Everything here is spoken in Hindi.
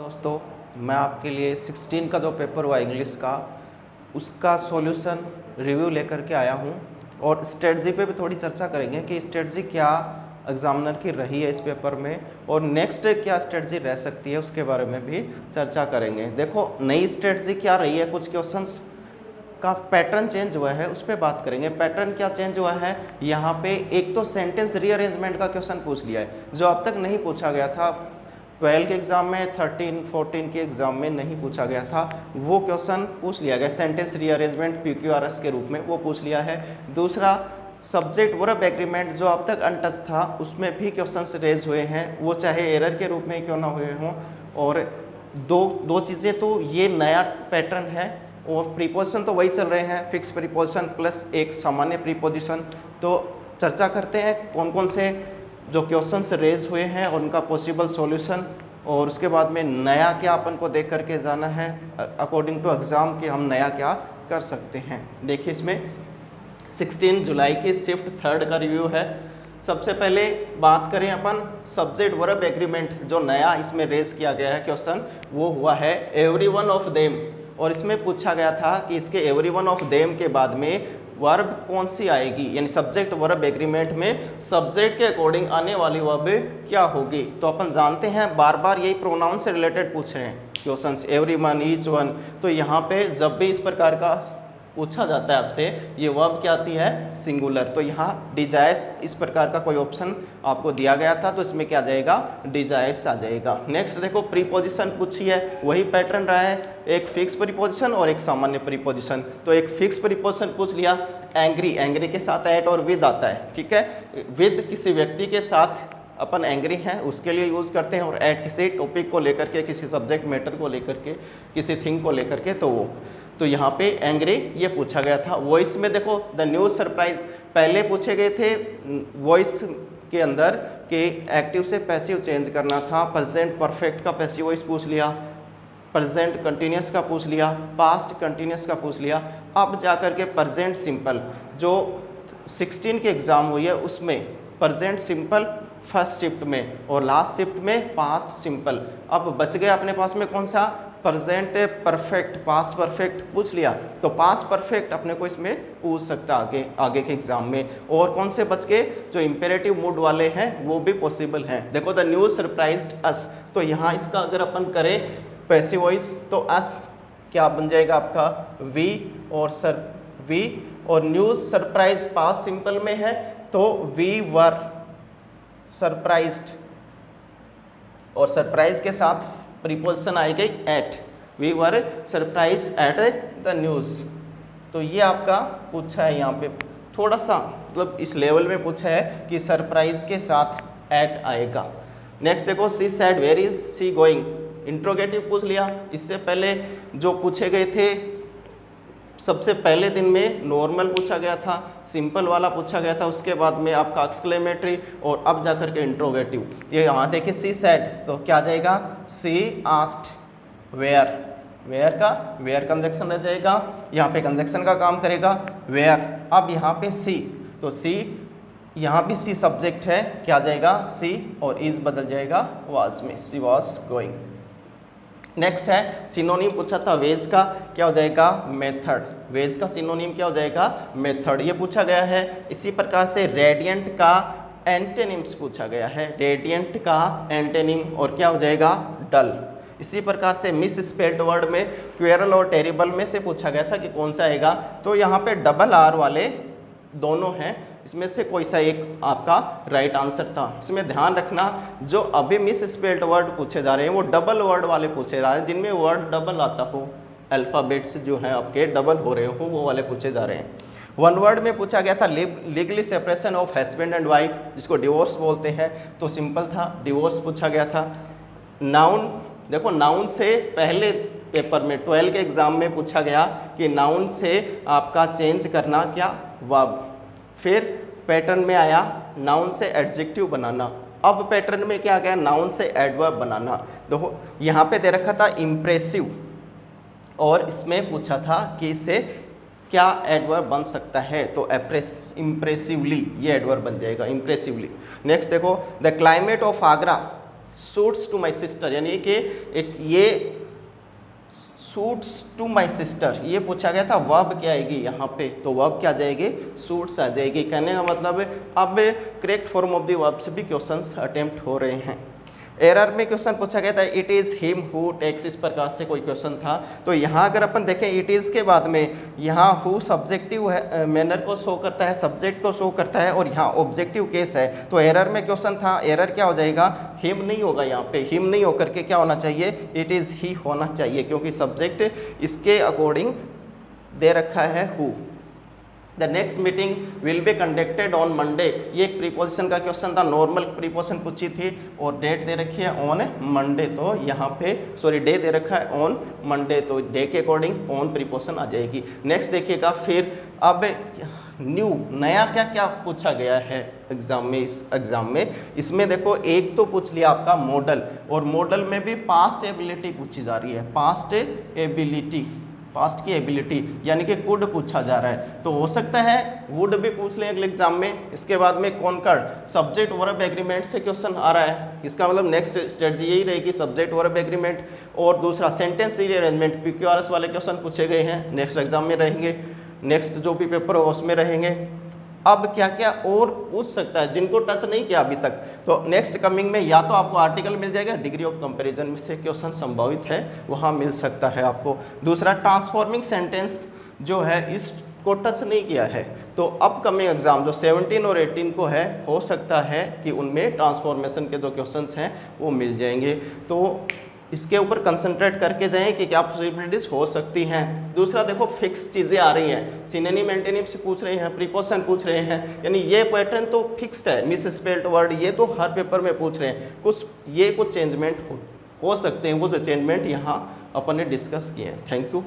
दोस्तों, मैं आपके लिए 16 का जो पेपर हुआ इंग्लिश का उसका सॉल्यूशन रिव्यू लेकर के आया हूं और स्ट्रेटजी पे भी थोड़ी चर्चा करेंगे कि स्ट्रेटजी क्या एग्जामिनर की रही है इस पेपर में और नेक्स्ट क्या स्ट्रेटजी रह सकती है उसके बारे में भी चर्चा करेंगे। देखो, नई स्ट्रेटजी क्या रही है, कुछ क्वेश्चंस का पैटर्न चेंज हुआ है उस पर बात करेंगे। पैटर्न क्या चेंज हुआ है, यहाँ पे एक तो सेंटेंस रीअरेंजमेंट का क्वेश्चन पूछ लिया है जो अब तक नहीं पूछा गया था। 12 के एग्जाम में, 13, 14 के एग्जाम में नहीं पूछा गया था, वो क्वेश्चन पूछ लिया गया। सेंटेंस रीअरेंजमेंट PQRS के रूप में वो पूछ लिया है। दूसरा, सब्जेक्ट वर्ब एग्रीमेंट जो अब तक अनटच था उसमें भी क्वेश्चंस रेज हुए हैं, वो चाहे एरर के रूप में क्यों ना हुए हों। और दो चीज़ें तो ये नया पैटर्न है और प्रीपोजिशन तो वही चल रहे हैं, फिक्स प्रीपोजिशन प्लस एक सामान्य प्रीपोजिशन। तो चर्चा करते हैं कौन कौन से जो क्वेश्चंस रेज हुए हैं और उनका पॉसिबल सॉल्यूशन, और उसके बाद में नया क्या अपन को देख करके जाना है अकॉर्डिंग टू एग्ज़ाम कि हम नया क्या कर सकते हैं। देखिए, इसमें 16 जुलाई की शिफ्ट 3 का रिव्यू है। सबसे पहले बात करें अपन सब्जेक्ट वर्ब एग्रीमेंट, जो नया इसमें रेज किया गया है क्वेश्चन वो हुआ है एवरी वन ऑफ देम। और इसमें पूछा गया था कि इसके एवरी वन ऑफ देम के बाद में वर्ब कौन सी आएगी, यानी सब्जेक्ट वर्ब एग्रीमेंट में सब्जेक्ट के अकॉर्डिंग आने वाली वर्ब क्या होगी। तो अपन जानते हैं बार बार यही प्रोनाउन से रिलेटेड पूछ रहे हैं questions, every one, each one. तो यहाँ पे जब भी इस प्रकार का पूछा जाता है आपसे, ये वर्ब क्या आती है, सिंगुलर। तो यहाँ डिजायर्स इस प्रकार का कोई ऑप्शन आपको दिया गया था तो इसमें क्या जाएगा, डिजायर्स आ जाएगा। नेक्स्ट देखो, प्रीपोजिशन पूछी है, वही पैटर्न रहा है, एक फिक्स प्रीपोजिशन और एक सामान्य प्रीपोजिशन। तो एक फिक्स प्रीपोजिशन पूछ लिया, एंग्री, एंग्री के साथ एट और विद आता है, ठीक है। विद किसी व्यक्ति के साथ अपन एंग्री हैं उसके लिए यूज़ करते हैं, और एट किसी टॉपिक को लेकर के, किसी सब्जेक्ट मैटर को लेकर के, किसी थिंग को लेकर के, तो यहाँ पे एंग्री ये पूछा गया था। वॉइस में देखो, द न्यूज़ सरप्राइज पहले पूछे गए थे वॉइस के अंदर कि एक्टिव से पैसिव चेंज करना था। प्रेजेंट परफेक्ट का पैसिव वॉइस पूछ लिया, प्रेजेंट कंटिन्यूस का पूछ लिया, पास्ट कंटिन्यूस का पूछ लिया। अब जाकर के प्रेजेंट सिंपल जो 16 के एग्ज़ाम हुई है उसमें प्रेजेंट सिंपल फर्स्ट शिफ्ट में और लास्ट शिफ्ट में पास्ट सिंपल। अब बच गया अपने पास में कौन सा, प्रेजेंट परफेक्ट, पास्ट परफेक्ट पूछ लिया। तो पास्ट परफेक्ट अपने को इसमें पूछ सकता है आगे के एग्जाम में। और कौन से बच गए, जो इंपेरेटिव मूड वाले हैं वो भी पॉसिबल हैं। देखो, द न्यूज़ सरप्राइज्ड अस, तो यहाँ इसका अगर अपन करें पैसिव वॉइस तो अस क्या बन जाएगा आपका, वी और न्यूज़ सरप्राइज पास्ट सिंपल में है तो वी वर सरप्राइज्ड, और सरप्राइज के साथ प्रीपोजिशन आई गई at, we were surprise at the news. तो ये आपका पूछा है यहाँ पे, थोड़ा सा मतलब इस लेवल में पूछा है कि सरप्राइज के साथ एट आएगा। नेक्स्ट देखो, she said where is she going, interrogative पूछ लिया। इससे पहले जो पूछे गए थे सबसे पहले दिन में नॉर्मल पूछा गया था, सिंपल वाला पूछा गया था, उसके बाद में आपका एक्सक्लेमेटरी और अब जाकर के इंट्रोगेटिव। ये यहाँ देखिए, सी सैड, तो क्या आ जाएगा, सी आस्क्ड वेयर, वेयर कंजक्शन रह जाएगा, यहाँ पे कंजक्शन का काम करेगा वेयर। अब यहाँ पे सी, तो सी यहाँ भी सी सब्जेक्ट है, क्या आ जाएगा सी, और इज बदल जाएगा वाज में, सी वाज गोइंग। नेक्स्ट है सिनोनिम पूछा था वेज का, क्या हो जाएगा मेथड, वेज का सिनोनिम क्या हो जाएगा मेथड, ये पूछा गया है। इसी प्रकार से रेडियंट का एंटेनिम्स पूछा गया है, रेडियंट का एंटेनिम और क्या हो जाएगा डल। इसी प्रकार से मिस स्पेल्ड वर्ड में क्वेरल और टेरिबल में से पूछा गया था कि कौन सा आएगा, तो यहाँ पे डबल आर वाले दोनों हैं, इसमें से कोई सा एक आपका राइट आंसर था। इसमें ध्यान रखना, जो अभी मिस स्पेल्ड वर्ड पूछे जा रहे हैं वो डबल वर्ड वाले पूछे जा रहे हैं, जिनमें वर्ड डबल आता हो, अल्फ़ाबेट्स जो हैं आपके डबल हो रहे हो वो वाले पूछे जा रहे हैं। वन वर्ड में पूछा गया था legally separation of husband and wife, जिसको डिवोर्स बोलते हैं, तो सिंपल था, डिवोर्स पूछा गया था। नाउन, देखो नाउन से पहले पेपर में 12 के एग्ज़ाम में पूछा गया कि नाउन से आपका चेंज करना क्या वर्ब, फिर पैटर्न में आया नाउन से एडजेक्टिव बनाना, अब पैटर्न में क्या आ गया, नाउन से एडवर्ब बनाना। देखो यहाँ पे दे रखा था इम्प्रेसिव, और इसमें पूछा था कि इससे क्या एडवर्ब बन सकता है, तो इम्प्रेसिवली ये एडवर्ब बन जाएगा, इम्प्रेसिवली। नेक्स्ट देखो, the climate of Agra suits to my sister, यानी कि एक ये सूट्स टू माई सिस्टर ये पूछा गया था, वर्ब क्या आएगी यहाँ पे, तो वर्ब क्या आ जाएगी, सूट्स आ जाएगी। कहने का मतलब अब correct form of the verb से भी क्वेश्चंस अटेम्प्ट हो रहे हैं। एरर में क्वेश्चन पूछा गया था it is him who takes, इस प्रकार से कोई क्वेश्चन था। तो यहाँ अगर अपन देखें इट इज़ के बाद में यहाँ हु सब्जेक्टिव है, मैनर को शो करता है, सब्जेक्ट को शो करता है, और यहाँ ऑब्जेक्टिव केस है। तो एरर में क्वेश्चन था, एरर क्या हो जाएगा, हिम नहीं होगा, यहाँ पे हिम नहीं होकर के क्या होना चाहिए, इट इज़ ही होना चाहिए, क्योंकि सब्जेक्ट इसके अकॉर्डिंग दे रखा है who. The next meeting will be conducted on Monday, ये एक प्रीपोजिशन का क्वेश्चन था, नॉर्मल प्रीपोजिशन पूछी थी, और डेट दे रखी है ऑन मंडे, तो यहाँ पे डे दे रखा है ऑन मंडे, तो डे के अकॉर्डिंग ऑन प्रीपोजिशन आ जाएगी। नेक्स्ट देखिएगा फिर अब न्यू नया क्या क्या पूछा गया है एग्जाम में, इस एग्जाम में इसमें देखो एक तो पूछ लिया आपका मॉडल, और मॉडल में भी पास्ट एबिलिटी पूछी जा रही है, पास्ट एबिलिटी, पास्ट की एबिलिटी यानी कि कुड पूछा जा रहा है। तो हो सकता है वुड भी पूछ लें अगले एग्जाम में। इसके बाद में कॉन्कर्ड, सब्जेक्ट वर्ब एग्रीमेंट से क्वेश्चन आ रहा है, इसका मतलब नेक्स्ट स्ट्रेटजी यही रहेगी, सब्जेक्ट वर्ब एग्रीमेंट। और दूसरा सेंटेंस रीअरेंजमेंट, PQRS वाले क्वेश्चन पूछे गए हैं, नेक्स्ट एग्जाम में रहेंगे, नेक्स्ट जो भी पेपर होगा उसमें रहेंगे। अब क्या क्या और पूछ सकता है जिनको टच नहीं किया अभी तक, तो नेक्स्ट कमिंग में या तो आपको आर्टिकल मिल जाएगा, डिग्री ऑफ कंपैरिजन में से क्वेश्चन संभावित है वहाँ मिल सकता है आपको। दूसरा ट्रांसफॉर्मिंग सेंटेंस जो है इसको टच नहीं किया है, तो अपकमिंग एग्जाम जो 17 और 18 को है, हो सकता है कि उनमें ट्रांसफॉर्मेशन के जो क्वेश्चंस हैं वो मिल जाएंगे। तो इसके ऊपर कंसंट्रेट करके जाएं कि क्या पॉसिबिलिटीज हो सकती हैं। दूसरा देखो फिक्स चीज़ें आ रही हैं, सिनोनिम एंटोनिम से पूछ रहे हैं, प्रीपोजिशन पूछ रहे हैं, यानी ये पैटर्न तो फिक्स्ड है, मिस स्पेल्ड वर्ड ये तो हर पेपर में पूछ रहे हैं, कुछ चेंजमेंट हो सकते हैं, वो जो चेंजमेंट यहाँ अपन ने डिस्कस किए हैं। Thank you.